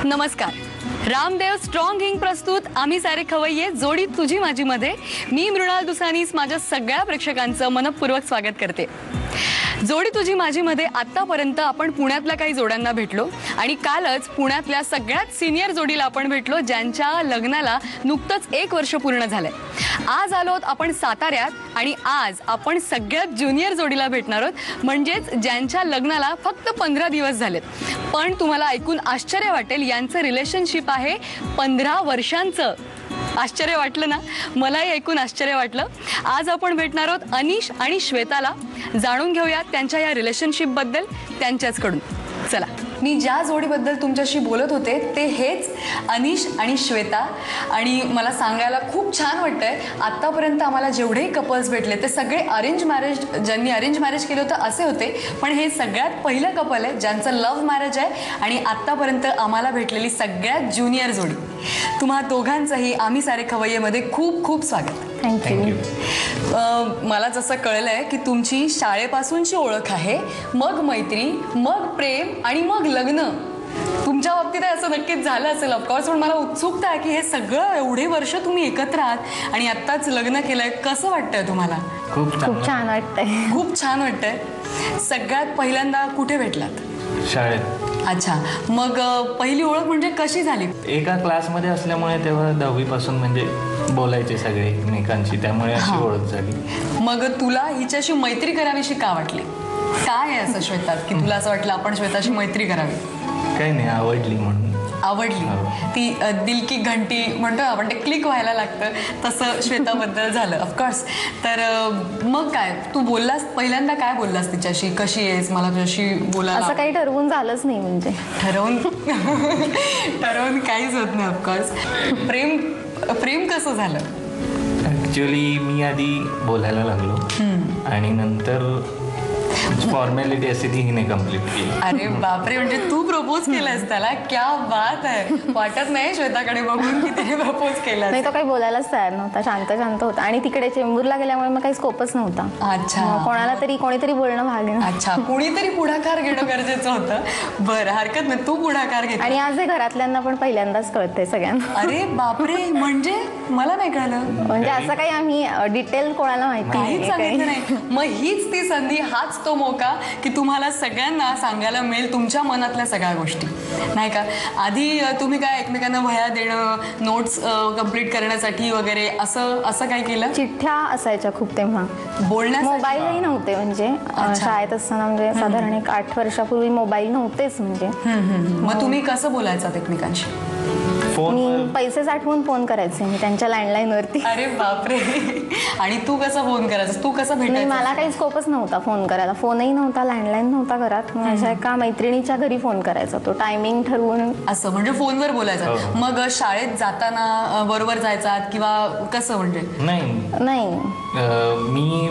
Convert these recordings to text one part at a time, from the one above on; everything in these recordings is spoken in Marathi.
नमस्कार. रामदेव स्ट्रॉंग हिंग प्रस्तुत आम्ही सारे खवय्ये जोडी तुझी माझी मध्ये मी मृणाल दुसानीस माझ्या सगळ्या प्रेक्षकांचं मनपूर्वक स्वागत करते. जोडी तुझी माझी मध्ये आतापर्यंत आपण पुण्यातल्या काही जोड्यांना भेटलो आणि कालच पुण्यातल्या सगळ्यात सिनियर जोडीला आपण भेटलो ज्यांच्या लग्नाला नुकतंच 1 वर्ष पूर्ण झालंय. आज आलोत आपण साताऱ्यात आणि आज आपण सगळ्यात ज्युनियर जोडीला भेटणार आहोत, म्हणजेच ज्यांच्या लग्नाला फक्त 15 दिवस झालेत. पण तुम्हाला ऐकून आश्चर्य वाटेल, यांचं रिलेशनशिप आहे 15 वर्षांचं. आश्चर्य वाटलं ना? मलाही ऐकून आश्चर्य वाटलं. आज आपण भेटणार आहोत अनिश आणि श्वेताला. जाणून घेऊया त्यांच्या या रिलेशनशिप बद्दल त्यांच्याचकडून. चला, मी ज्या जोडीबद्दल तुमच्याशी बोलत होते ते हेच अनिश आणि श्वेता. आणि मला सांगायला खूप छान वाटतंय, आतापर्यंत आम्हाला जेवढेही कपल्स भेटले ते सगळे अरेंज मॅरेज, ज्यांनी अरेंज मॅरेज केलं होतं असे होते. पण हे सगळ्यात पहिलं कपल आहे ज्यांचं लव्ह मॅरेज आहे आणि आतापर्यंत आम्हाला भेटलेली सगळ्यात ज्युनियर जोडी. तुम्हा दोघांचंही आम्ही सारे खवय्येमध्ये खूप खूप स्वागत. थँक्यू. मला जसं कळलंय की तुमची शाळेपासूनची ओळख आहे, मग मैत्री, मग प्रेम आणि मग लग्न. तुमच्या बाबतीत असं नक्कीच झालं असेल ऑफकोर्स. पण मला उत्सुकता आहे की हे सगळं एवढे वर्ष तुम्ही एकत्र आहात आणि आत्ताच लग्न केलंय, कसं वाटतंय तुम्हाला? खूप छान वाटतंय. खूप छान वाटतंय. सगळ्यात पहिल्यांदा कुठे भेटलात? शाळेत. अच्छा, मग पहिली ओळख म्हणजे कशी झाली? एका क्लासमध्ये असल्यामुळे तेव्हा 10वी पासून म्हणजे बोलायचे सगळे एकमेकांशी, त्यामुळे अशी ओळख झाली. मग तुला हिच्याशी मैत्री करावीशी का वाटली? काय आहे असं श्वेतात की तुला असं वाटलं आपण श्वेताशी मैत्री करावी? काही नाही, आवडली म्हणून. आवडली ती दिल की घंटी म्हणतो आपण, ते क्लिक व्हायला लागतं, तसं श्वेताबद्दल झालं ऑफकोर्स. तर मग काय तू बोललास पहिल्यांदा, काय बोललास तिच्याशी? कशी आहेस, मला तुझ्याशी बोलायला? असं काही ठरवून झालंच नाही. म्हणजे ठरवून काहीच होत नाही ऑफकोर्स. प्रेम कसं झालं? ऍक्च्युली मी आधी बोलायला लागलो आणि नंतर फॉर्मॅलिटी अशी ती हिने कम्प्लीट केली. अरे बापरे, म्हणजे तू प्रपोज केलास त्याला? क्या बात आहे. वाटत नाही श्वेताकडे बघून की तिने प्रपोज केला. नाही, तो काही बोलायलाच तयार नव्हता, शांत होता. आणि तिकडे चेंबूरला गेल्यामुळे मग काही स्कोपच नव्हता. अच्छा, कोणीतरी बोलणं भाग आहे. अच्छा, कुणीतरी पुढाकार घेणं गरजेचं होतं. बरं, हरकत नाही, तू पुढाकार घे. आणि आज हे घरातल्यांना पण पहिल्यांदाच कळतंय सगळ्यांना. अरे बापरे, म्हणजे मला नाही कळलं. म्हणजे असं काही आम्ही डिटेल कोणाला माहिती नाही. मग हीच ती संधी, हाच तो मौका की तुम्हाला सगळ्यांना सांगायला मिळेल तुमच्या मनातल्या सगळ्या गोष्टी, नाही का? आधी तुम्ही काय एकमेकांना वह्या देणं, नोट्स कम्प्लीट करण्यासाठी वगैरे असं काय केलं? चिठ्ठ्या असायच्या खूप तेव्हा. बोलण्यासाठी मोबाईलही नव्हते. म्हणजे शाळेत असताना, म्हणजे साधारण 8 वर्षापूर्वी मोबाईल नव्हतेच. म्हणजे मग तुम्ही कसं बोलायचं एकमेकांशी? मी पैसे साठवून फोन करायचे मी त्यांच्या लँडलाईन वरती. अरे बापरे. आणि तू कसं फोन करायचं? तू कसं भेटायचं? मला काही स्कोपच नव्हता फोन करायला. फोनही नव्हता, लँडलाईन नव्हता घरात. माझ्या एका मैत्रिणीच्या घरी फोन करायचा, तो टायमिंग ठरवून. असं म्हणजे फोनवर बोलायचं. मग शाळेत जाताना बरोबर जायचा किंवा कसं? म्हणजे नाही, मी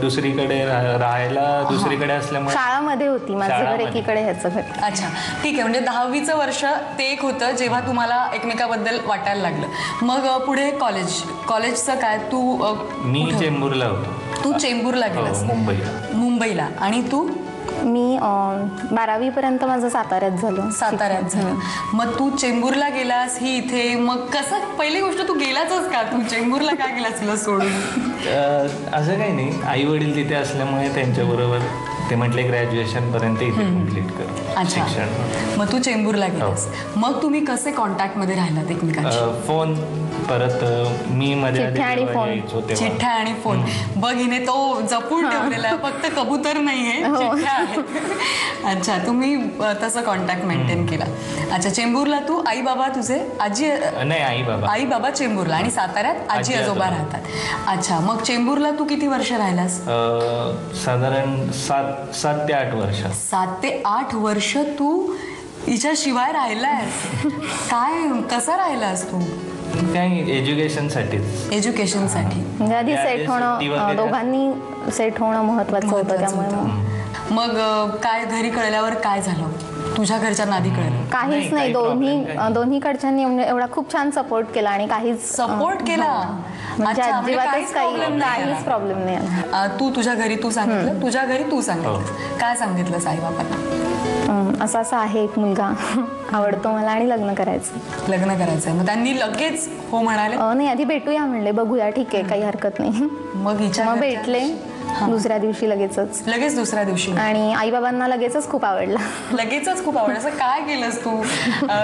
दुसरीकडे राहायला दुसरीकडे असल्यामुळे शाळामध्ये होती. माझं घर एकीकडे, ह्याचं घर. अच्छा, ठीक आहे. म्हणजे 10वीचं वर्ष ते एक होतं जेव्हा तुम्हाला एकमेकाबद्दल वाटायला लागलं. मग पुढे कॉलेजचं काय? मी चेंबूरला होतो. तू चेंबूरला गेलास? मुंबईला. आणि तू? मी 12वी पर्यंत माझं साताऱ्यात झालं. मग तू चेंबूरला गेलास, ही इथे. मग कसं, पहिली गोष्ट तू गेलाचच का? तू चेंबूरला का गेलास तुला सोडून? असं काही नाही, आई वडील तिथे असल्यामुळे त्यांच्याबरोबर ते म्हटले ग्रॅज्युएशन पर्यंत इथे कम्प्लीट कर शिक्षण. मग तू चेंबूरला गेलास. मग तुम्ही कसे कॉन्टॅक्ट मध्ये राहिलात एकमेकांशी? फोन, परत मी मध्ये चिठ्ठ्या आणि फोन. बघ, हिने तो जपून ठेवलेला आहे, फक्त कबूतर नाहीये, चिठ्ठ्या आहेत. अच्छा, तुम्ही तसं कॉन्टॅक्ट मेंटेन केला. अच्छा, चेंबूरला तू, आई बाबा तुझे? आई बाबा चेंबूरला आणि साताऱ्यात आजी आजोबा राहतात. अच्छा, मग चेंबूरला तू किती वर्ष राहिलास? साधारण 7 ते 8 वर्ष. 7 ते 8 वर्ष तू हिच्याशिवाय राहिलास? काय, कसा राहिलास तू? काही एज्युकेशनसाठी. म्हणजे आधी सेट होणं, दोघांनी सेट होणं महत्वाचं होतं. त्यामुळे मग काय घरी कळल्यावर काय झालं? तुझ्या घरच्यांना आधी कळलं? काहीच नाही, दोन्हीकडच्यांनी एवढा खूप छान सपोर्ट केला आणि काहीच सपोर्ट केला म्हणजे अच्छा, म्हणजे अजिबातच काहीच प्रॉब्लेम नाही आला. तू तुझ्या घरी तू सांगितलं, तुझ्या घरी तू सांगितलं. काय सांगितलं साईबाबांना? असं असं आहे एक मुलगा आवडतो मला आणि लग्न करायचं. लग्न करायचंय. मग त्यांनी लगेच हो म्हणाले? नाही, आधी भेटूया म्हणले, बघूया ठीक आहे काही हरकत नाही. मग भेटले दुसऱ्या दिवशी लगेच दुसऱ्या दिवशी. आणि आईबाबांना लगेचच खूप आवडला. लगेचच खूप आवडलं. असं काय केलंस तू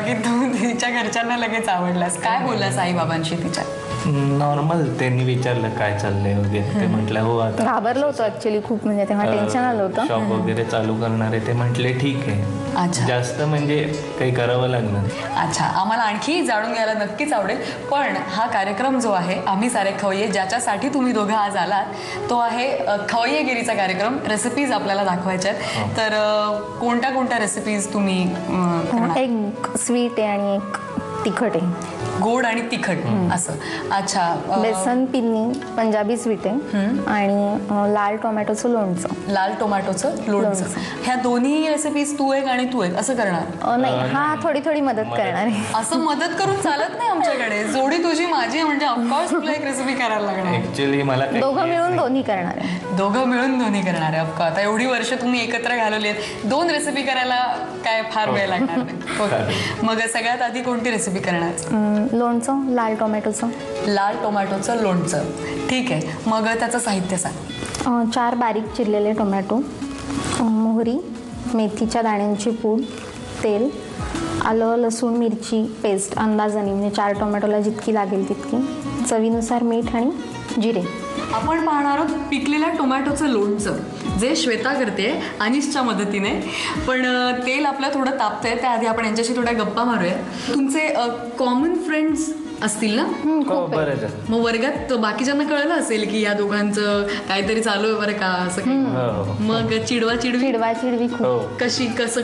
की तू तिच्या घरच्यांना लगेच आवडलास? काय बोललास आईबाबांशी तिच्या? नॉर्मल त्यांनी विचारलं काय चाललंय वगैरे, ते म्हटलं हो आता घाबरलो होतो ऍक्च्युली खूप, म्हणजे तेव्हा टेन्शन आलं होतं. शॉप वगैरे चालू करणार आहे, ते म्हटले ठीक आहे. अच्छा, जास्त म्हणजे काही करावं लागणार. अच्छा, आम्हाला आणखी जाणून घ्यायला नक्कीच आवडेल. पण हा कार्यक्रम जो आहे आम्ही सारे खवय्ये, ज्याच्यासाठी तुम्ही दोघं आज आलात, तो आहे खवय्येगिरीचा कार्यक्रम. रेसिपीज आपल्याला दाखवायच्या आहेत. तर कोणत्या कोणत्या रेसिपीज तुम्ही करणार? एक स्वीट आहे आणि एक तिखट आहे. गोड आणि तिखट असं. अच्छा, बेसन पिन्नी पंजाबी स्वीट आहे आणि लाल टोमॅटोचं लोणचं. लाल टोमॅटोचं लोणचं. ह्या दोन्ही रेसिपीज तू एक आणि तू एक असं करणार? नाही, हा थोडी मदत करणार आहे. असं मदत करून चालत नाही आमच्याकडे. जोडी तुझी माझी म्हणजे ऑफकोर्स तुला एक रेसिपी करायला लागणार. ऍक्च्युली मला दोघं मिळून दोन्ही करणार आहे. दोघं मिळून दोन्ही करणार आहे. ऑफकोर्स आता एवढी वर्ष तुम्ही एकत्र घालवली आहेत, 2 रेसिपी करायला काय फार वेळ लागणार नाही. ओके, मग सगळ्यात आधी कोणती रेसिपी करणार? लोणचं, लाल टोमॅटोचं. लाल टोमॅटोचं लोणचं. ठीक आहे, मग त्याचं साहित्य सांग. 4 बारीक चिरलेले टोमॅटो, मोहरी, मेथीच्या दाण्यांची पूड, तेल, आलं लसूण मिरची पेस्ट अंदाजाने, म्हणजे 4 टोमॅटोला जितकी लागेल तितकी, चवीनुसार मीठ आणि जिरे. आपण पाहणार आहोत पिकलेल्या टोमॅटोचं लोणचं, जे श्वेता करते अनिशच्या मदतीने. पण तेल आपलं थोडं तापतंय, त्याआधी आपण यांच्याशी थोड्या गप्पा मारूया. तुमचे कॉमन फ्रेंड्स असतील ना? मग वर्गात बाकीच्यांना कळलं असेल की या दोघांचं काहीतरी चालू आहे बरं का, असं काही? मग चिडवी खूप.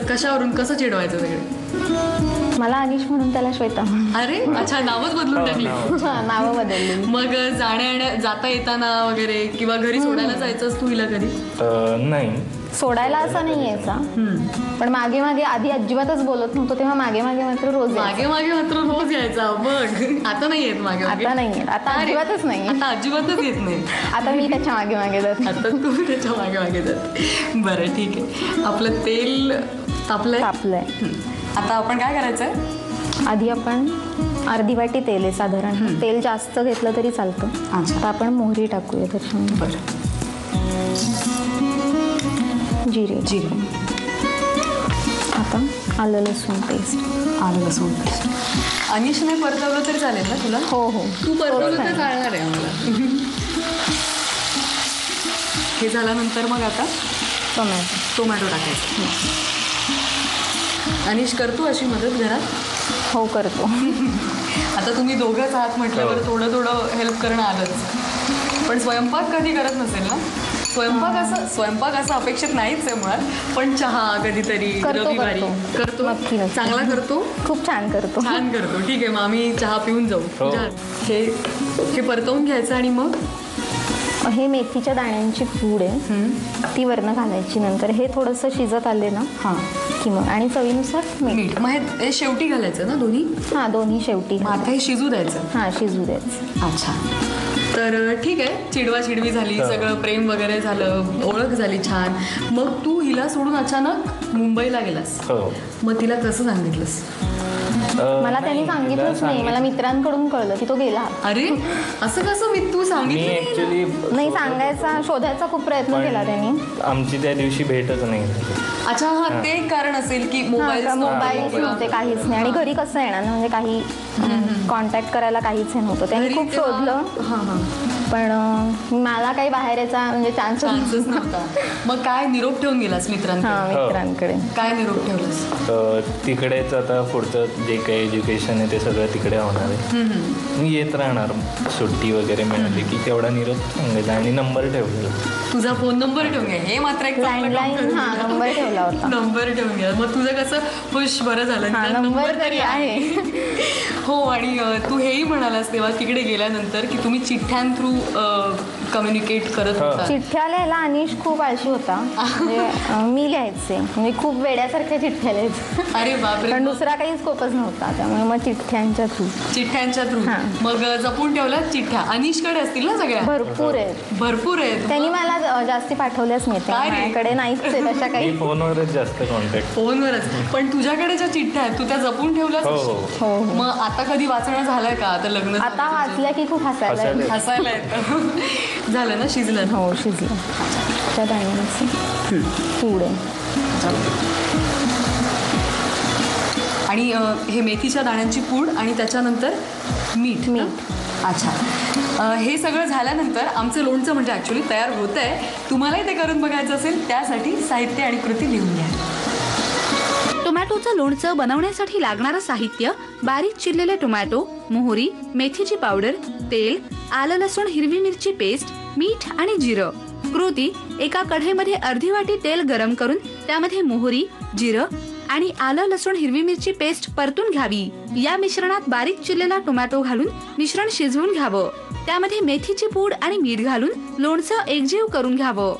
कशावरून कसं चिडवायचं सगळे? मला अनिश म्हणून त्याला श्वेता. अरे अच्छा, नावच बदलून टाकली. नावं बदलली. मग जाता येताना वगैरे किंवा घरी सोडायला जायचंस तू हिला कधी? नाही, सोडायला असं नाही यायचा, पण मागे आधी अजिबातच बोलत नव्हतो, तेव्हा मागे मात्र रोज यायचा. बघ आता नाही येत मागे? आता नाही येत, आता अजिबातच नाही. आता अजिबातच येत नाही. आता मी त्याच्या मागे जाते. आता तू त्याच्या मागे जाते. बरं ठीक आहे, आपलं तेल तापलंय. आता आपण काय करायचंय? आधी आपण अर्धी वाटी तेल आहे साधारण, तेल जास्त घेतलं तरी चालतं. आता आपण मोहरी टाकूया त्याच्यामध्ये. बरं, जिरे. आता आलं लसूण पेस्ट. अनिशने परतवलं तरी चालेल ना तुला? हो. तू परतवलं तर चालणार आहे आम्हाला. हे झाल्यानंतर मग आता टोमॅटो टाकायचं. अनिश करतो अशी मदत घरात? हो, करतो. आता तुम्ही दोघंच आहात म्हटल्यावर थोडं हेल्प करणं आलंच. पण स्वयंपाक कधी करत नसेल ना? स्वयंपाक असं अपेक्षित नाहीच आहे मुळात, पण चहा कधीतरी रविवारी करतो. चांगला करतो, खूप छान करतो. ठीक आहे, मग आम्ही चहा पिऊन जाऊ. हे परतवून घ्यायचं आणि मग हे मेथीच्या दाण्यांची पूड आहे, ती वरनं घालायची. नंतर हे थोडंसं शिजत आले ना की मग, आणि चवीनुसार मीठ. मग हे शेवटी घालायचं ना दोन्ही? दोन्ही शेवटी. आता हे शिजू द्यायचं? शिजू द्यायचं. अच्छा, तर ठीक आहे. चिडवी झाली, सगळं प्रेम वगैरे झालं, ओळख झाली छान. मग तू हिला सोडून अचानक मुंबईला गेलास. मग तिला कसं सांगितलंस? मला त्यांनी सांगितलंच नाही, मला मित्रांकडून कळलं की तो गेला. अरे असं कसं? तू सांगितलं नाही? सांगायचा, शोधायचा खूप प्रयत्न केला त्यांनी. आमची त्या दिवशी भेटच नाही. अच्छा, ते कारण असेल की मोबाईल नव्हते, काहीच नाही. आणि घरी कसं येणार ना, म्हणजे काही कॉन्टॅक्ट करायला काहीच नव्हतं. त्यांनी खूप शोधलं, पण मला काही बाहेर यायचा म्हणजे चान्सच नव्हता. मग काय निरोप ठेवून गेलास मित्रांकडे? काय निरोप ठेवलास? तिकडेच आता पुढचं जे काही एज्युकेशन आहे ते सगळं तिकडे होणार आहे. मी येत राहणार, सुट्टी वगैरे मिळाली की तेवढा निरोप सांगायचा. आणि नंबर ठेवलेला. तुझा फोन नंबर ठेवून घ्या, हे मात्र एक लँडलाईन नंबर ठेवला होता. नंबर ठेवून घ्या. मग तुझं कसं खुश, बरं झालं नंबर तरी आहे. हो, आणि तू हेही म्हणालास तेव्हा तिकडे गेल्यानंतर की तुम्ही चिठ्ठ्यां थ्रू कम्युनिकेट करत हा. होता? चिठ्ठ्या लिहायला अनिश खूप आळशी होता. म्हणजे मी लिहायचे, म्हणजे खूप वेड्यासारख्या चिठ्ठ्या लिहायचे. अरे बापरे. पण दुसरा काही स्कोपच नव्हता, त्यामुळे मग चिठ्ठ्यांच्या थ्रू. चिठ्ठ्यांच्या थ्रू. हा. मग जपून ठेवल्या चिठ्ठ्या अनिशकडे असतील ना सगळ्या? भरपूर आहेत. भरपूर आहेत. त्यांनी मला जास्ती पाठवल्याच नाही, काय रे? माझ्याकडे नाहीच आहे तशा मी काही. फोनवरच जास्त कॉन्टॅक्ट. फोनवरच. पण तुझ्याकडे ज्या चिठ्ठ्या आहेत तू त्या जपून ठेवल्यास? हो हो. हो हो. मग आता कधी वाचणं झालंय का? आता लग्न झालं आता तुझं? वाचल्या की खूप हसायला हसायला येतं. हसायला येतं. झालं ना, शिजलं ना? हो, शिजलं. त्या दाण्याचं पुढे आणि हे मेथीच्या दाण्यांची पूड आणि त्याच्यानंतर मीठ. मीठ. अच्छा. हे सगळं झाल्यानंतर आमचं लोणचं म्हणजे ॲक्च्युली तयार होतं आहे. तुम्हालाही ते करून बघायचं असेल त्यासाठी साहित्य आणि कृती लिहून घ्या. टोमॅटोचं लोणचं बनवण्यासाठी लागणारं साहित्य: बारीक चिरलेले टोमॅटो, मोहरी, मेथीची पावडर, तेल, आलं लसूण हिरवी मिरची पेस्ट, मीठ आणि जिरं. कृती: एका कढईमध्ये अर्धी वाटी तेल गरम करून त्यामध्ये मोहरी, जिरं आणि आलं लसूण हिरवी मिरची पेस्ट परतून घ्यावी. या मिश्रणात बारीक चिरलेला टोमॅटो घालून मिश्रण शिजवून घ्यावं. त्यामध्ये मेथीची पूड आणि मीठ घालून लोणचं एकजीव करून घ्यावं.